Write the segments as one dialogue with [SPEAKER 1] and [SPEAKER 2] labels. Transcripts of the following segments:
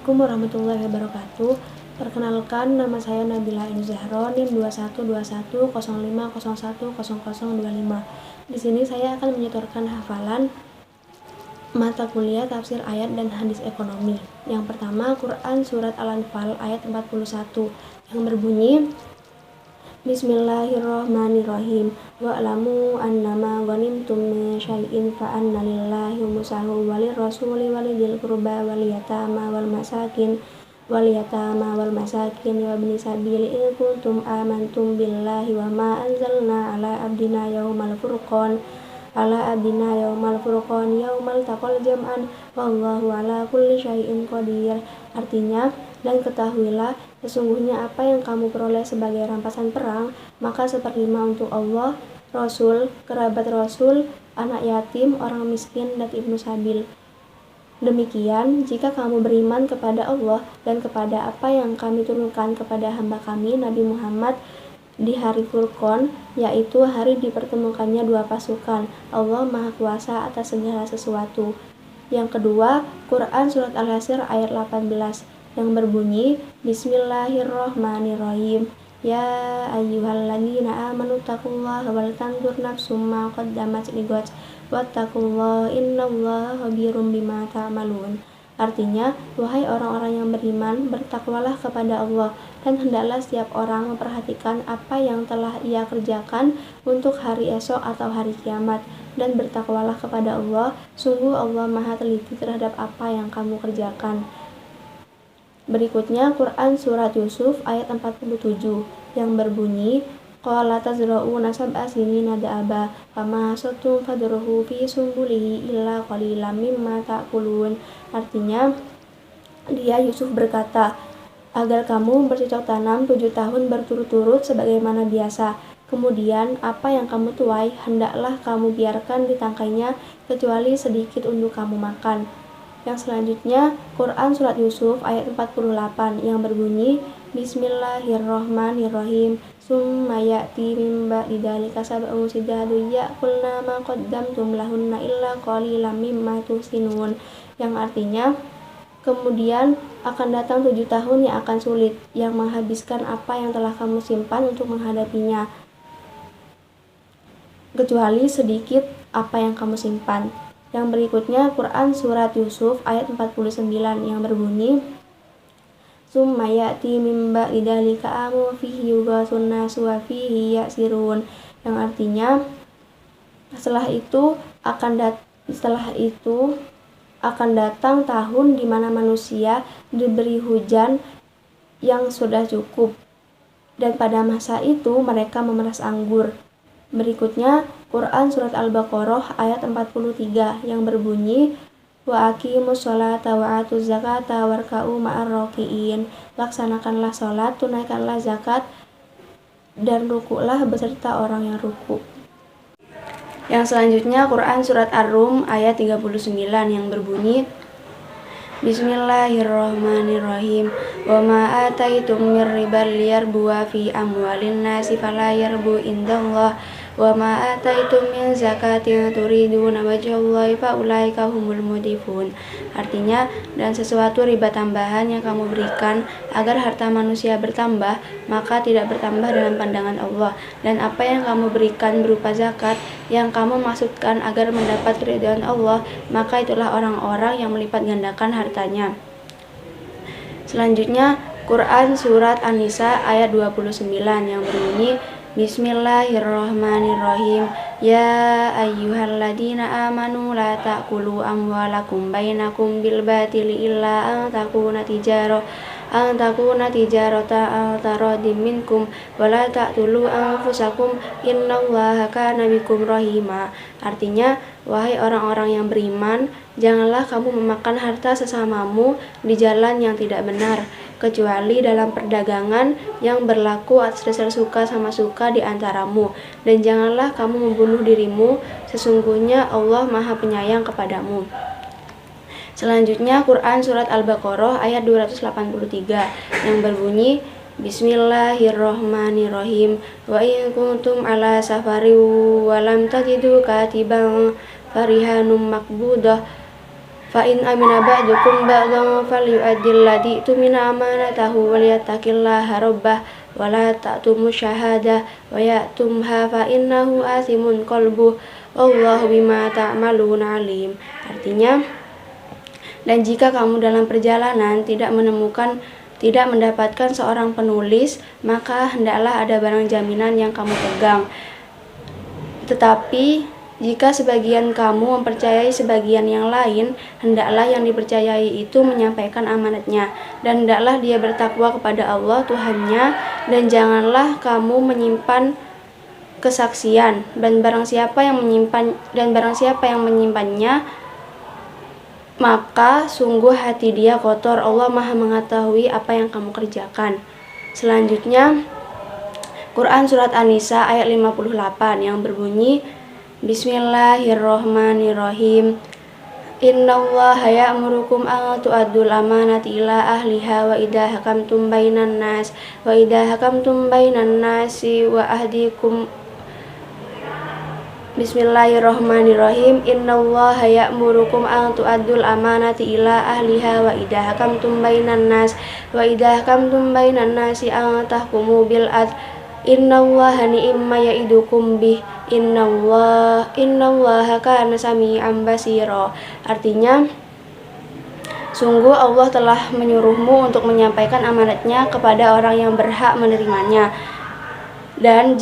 [SPEAKER 1] Assalamualaikum warahmatullahi wabarakatuh. Perkenalkan, nama saya Nabila Ain Zahro, NIM 212105010025. Di sini saya akan menyetorkan hafalan mata kuliah tafsir ayat dan hadis ekonomi. Yang pertama, Quran Surat Al-Anfal ayat 41 yang berbunyi, Bismillahirrahmanirrahim. Wa'lamu annama ghanimtum min syai'in fa anna lillahi khumsahu walirrasuli walidil qurba wal yatama wal masakin wa ibni sabili in kuntum amantum billahi wa ma anzalna ala abdina yaumal furqan yaumal taqal jam'an wallahu ala kulli syai'in qadir. Artinya, dan ketahuilah sesungguhnya apa yang kamu peroleh sebagai rampasan perang, maka seperlima untuk Allah, Rasul, kerabat Rasul, anak yatim, orang miskin, dan ibnu sabil. Demikian, jika kamu beriman kepada Allah dan kepada apa yang kami turunkan kepada hamba kami, Nabi Muhammad, di hari Furqan, yaitu hari dipertemukannya dua pasukan, Allah Maha Kuasa atas segala sesuatu. Yang kedua, Quran Surat Al-Hasr ayat 18 yang berbunyi, Bismillahirrahmanirrahim. Ya ayyuhalladzina amanu taqullaha wal tanzur nafsum ma qaddamat lighad wattaqullaha innallaha khabirum bima ta'malun. Artinya, wahai orang-orang yang beriman, bertakwalah kepada Allah, dan hendaklah setiap orang memperhatikan apa yang telah ia kerjakan untuk hari esok atau hari kiamat, dan bertakwalah kepada Allah, sungguh Allah Maha teliti terhadap apa yang kamu kerjakan. Berikutnya, Quran Surat Yusuf ayat 47 yang berbunyi, Qala tazra'una sab'a sinina da'aba fama hasadtum fadruhu fi sumbulihi illa qalilan mimma ta'kulun. Artinya, dia Yusuf berkata, agar kamu bercocok tanam 7 tahun berturut-turut sebagaimana biasa. Kemudian, apa yang kamu tuai, hendaklah kamu biarkan di tangkainya, kecuali sedikit untuk kamu makan. Yang selanjutnya, Quran Surat Yusuf ayat 48 yang berbunyi, Bismillahirrahmanirrahim. Summa ya'ti min ba'di dzalika sab'un shidadun ya'kulna ma qaddamtum lahunna illa qalilan mimma tuhsinun. Yang artinya, kemudian akan datang 7 tahun yang akan sulit, yang menghabiskan apa yang telah kamu simpan untuk menghadapinya, kecuali sedikit apa yang kamu simpan. Yang berikutnya, Quran Surat Yusuf ayat 49 yang berbunyi, Summa ya'ti min ba'di dzalika amun fihi yughathun nasu wa fihi ya'sirun. Yang artinya, setelah itu akan datang tahun di mana manusia diberi hujan yang sudah cukup, dan pada masa itu mereka memeras anggur. Berikutnya, Quran Surat Al-Baqarah ayat 43 yang berbunyi, Wa aqimus sholata wa atuz zakata warka'u ma'ar raki'in. Laksanakanlah sholat, tunaikanlah zakat, dan rukuklah beserta orang yang rukuk. Yang selanjutnya, Quran Surat Ar-Rum ayat 39 yang berbunyi, Bismillahirrahmanirrahim. Wa ma ataitum mir riba liyarbuwa fi amwalin nasi fala yarbu indallah wa ma ataitum min zakatin turiduna wajhallahi fa ulaika humul mudhifun. Artinya, dan sesuatu riba tambahan yang kamu berikan agar harta manusia bertambah, maka tidak bertambah dalam pandangan Allah. Dan apa yang kamu berikan berupa zakat yang kamu maksudkan agar mendapat keridhaan Allah, maka itulah orang-orang yang melipat gandakan hartanya. Selanjutnya, Quran Surat An-Nisa ayat 29 yang berbunyi, Bismillahirrahmanirrahim. Ya ayyuhalladzina amanu la ta'kulu amwalakum bainakum bil batili illa an takuna tijarata an taradim minkum wa la taqtulu anfusakum innallaha kana bikum rahima. Artinya, wahai orang-orang yang beriman, janganlah kamu memakan harta sesamamu di jalan yang tidak benar, kecuali dalam perdagangan yang berlaku atas dasar suka sama suka di antaramu, dan janganlah kamu membunuh dirimu, sesungguhnya Allah Maha Penyayang kepadamu. Selanjutnya, Quran Surat Al-Baqarah ayat 283 yang berbunyi, Bismillahirrahmanirrahim. Wa in kuntum ala safari wa lam tajidu katiban farihanum makbudah Fa in amina ba'dukum ba'dan falyu'addil ladzi tumina amanatahu walyattaqillaha rabbah wa la ta'tumu syahadah wa ya'tumha fa innahu athimun qalbuh wallahu bima ta'maluna alim. Artinya, dan jika kamu dalam perjalanan tidak mendapatkan seorang penulis, maka hendaklah ada barang jaminan yang kamu pegang. Tetapi jika sebagian kamu mempercayai sebagian yang lain, hendaklah yang dipercayai itu menyampaikan amanatnya, dan hendaklah dia bertakwa kepada Allah Tuhannya, dan janganlah kamu menyimpan kesaksian, dan barang siapa yang menyimpannya, maka sungguh hati dia kotor. Allah Maha mengetahui apa yang kamu kerjakan. Selanjutnya, Quran Surat An-Nisa ayat 58 yang berbunyi, Bismillahirrohmanirrohim. Innallaha ya'murukum an tu'addul amanati ila ahliha wa idza hakamtum bainan nasi wa ahdikum. Bismillahirrohmanirrohim. Innallaha ya'murukum an tu'addul amanati ila ahliha wa idza hakamtum bainan nasi an tahkumu bil adl. Innallaha ni'ma ya'idukum bih. Innallaha kana sami'an basira. Artinya, sungguh Allah telah menyuruhmu untuk menyampaikan amanatnya kepada orang yang berhak menerimanya. Dan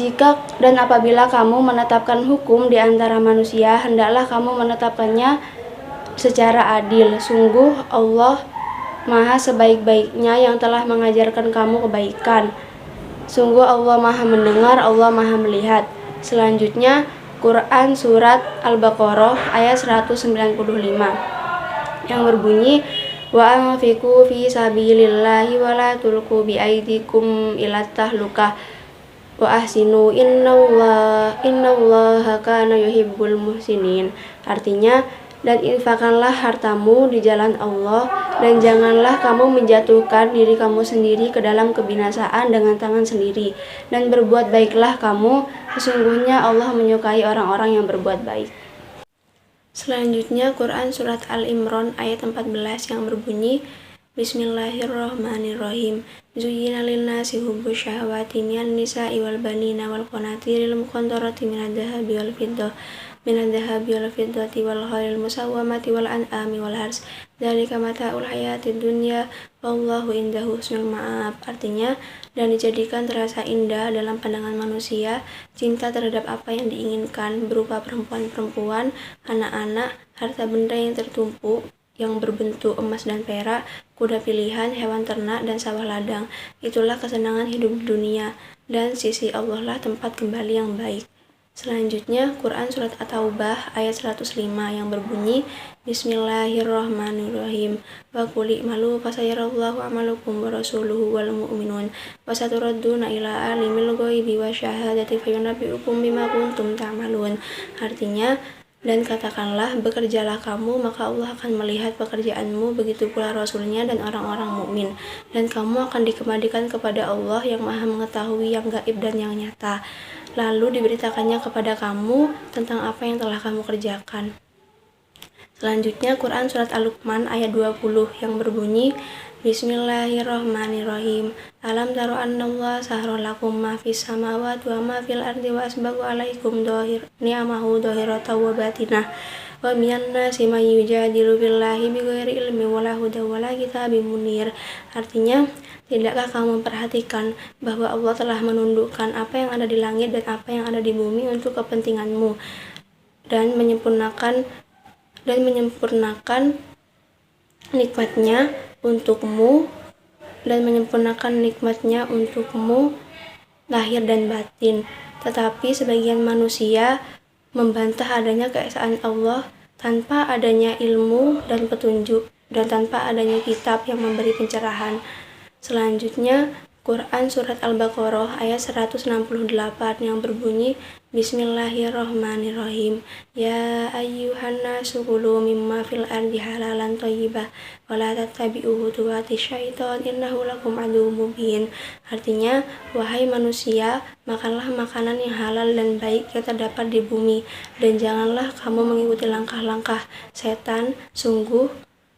[SPEAKER 1] apabila kamu menetapkan hukum di antara manusia, hendaklah kamu menetapkannya secara adil. Sungguh Allah Maha sebaik-baiknya yang telah mengajarkan kamu kebaikan. Sungguh Allah Maha mendengar, Allah Maha melihat. Selanjutnya, Quran Surat Al-Baqarah ayat 195 yang berbunyi, Wa anfiqu fi sabilillahi wa la tulqu bi aydikum ila tahlukah wa ahsinu innallaha kana yuhibbul muhsinin. Artinya, dan infakkanlah hartamu di jalan Allah, dan janganlah kamu menjatuhkan diri kamu sendiri ke dalam kebinasaan dengan tangan sendiri, dan berbuat baiklah kamu, sesungguhnya Allah menyukai orang-orang yang berbuat baik. Selanjutnya, Quran Surat Al-Imran ayat 14 yang berbunyi, Bismillahirrohmanirrohim. Zuyyina linnasi hubbus syahawati minan nisa'i wal banina wal qanatiril muqantarati minad dhahabi wal fiddati wal khailil musawwamati wal an'ami wal hars. Dzalika mata'ul hayatid dunya wallahu indahu husnul ma'ab. Artinya, dan dijadikan terasa indah dalam pandangan manusia cinta terhadap apa yang diinginkan berupa perempuan-perempuan, anak-anak, harta benda yang tertumpuk yang berbentuk emas dan perak, kuda pilihan, hewan ternak, dan sawah ladang. Itulah kesenangan hidup dunia, dan sisi Allah lah tempat kembali yang baik. Selanjutnya, Quran Surat At-Taubah ayat 105 yang berbunyi, Bismillahirrohmanirrohim. Wa qul i'malu fasayarallahu amalukum wa rasuluhu wal mu'minun wa saturadduna ila alimil ghaibi wa syahadati fayunabbi'ukum bima kuntum ta'malun. Artinya, dan katakanlah, bekerjalah kamu, maka Allah akan melihat pekerjaanmu, begitu pula Rasulnya dan orang-orang mukmin, dan kamu akan dikembalikan kepada Allah yang Maha mengetahui yang gaib dan yang nyata. Lalu diberitakannya kepada kamu tentang apa yang telah kamu kerjakan. Selanjutnya, Quran Surat Al-Luqman ayat 20 yang berbunyi, Bismillahirrohmanirrohim. Alam taro annallaha sahara lakum ma fis samawati wa ma fil ardi wa asbagu alaikum ni'amahu dhahiratan wa batinah wa minan nasi may yujadilu billahi bighairi ilmi wala huda wala kitabim munir. Artinya, tidakkah kamu memperhatikan bahwa Allah telah menundukkan apa yang ada di langit dan apa yang ada di bumi untuk kepentinganmu, dan menyempurnakan nikmatnya untukmu lahir dan batin. Tetapi sebagian manusia membantah adanya keesaan Allah tanpa adanya ilmu dan petunjuk, dan tanpa adanya kitab yang memberi pencerahan. Selanjutnya, Quran Surat Al-Baqarah ayat 168 yang berbunyi Bismillahirrohmanirrohim. Ya ayyuhan nasu kulu mimma fil ardi halalan thayyibah wa la tattabi'u khutuwati syaitan innahu lakum aduwwum mubin. Artinya, wahai manusia, makanlah makanan yang halal dan baik yang terdapat di bumi, dan janganlah kamu mengikuti langkah-langkah setan. Sungguh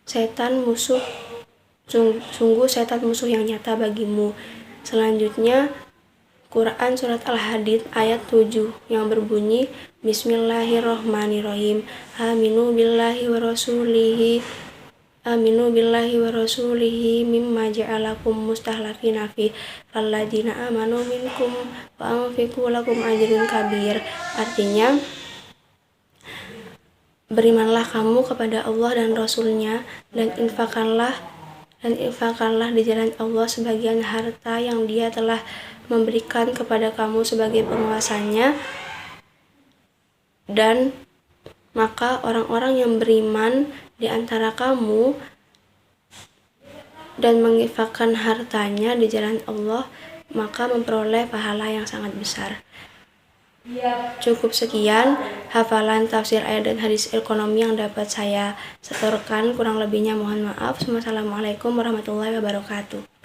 [SPEAKER 1] setan musuh yang nyata bagimu. Selanjutnya, Quran Surat Al-Hadid ayat 7 yang berbunyi Bismillahirrohmanirrohim. Aminu billahi wa rasulihi mimma ja'alakum mustahlafina fi falladina amanu minkum wa anfiqu lakum ajrun kabir. Artinya, berimanlah kamu kepada Allah dan Rasulnya, dan infakkanlah di jalan Allah sebagian harta yang Dia telah memberikan kepada kamu sebagai penguasanya, dan maka orang-orang yang beriman di antara kamu dan menginfakkan hartanya di jalan Allah, maka memperoleh pahala yang sangat besar. Cukup sekian hafalan tafsir ayat dan hadis ekonomi yang dapat saya setorkan. Kurang lebihnya mohon maaf. Wassalamualaikum warahmatullahi wabarakatuh.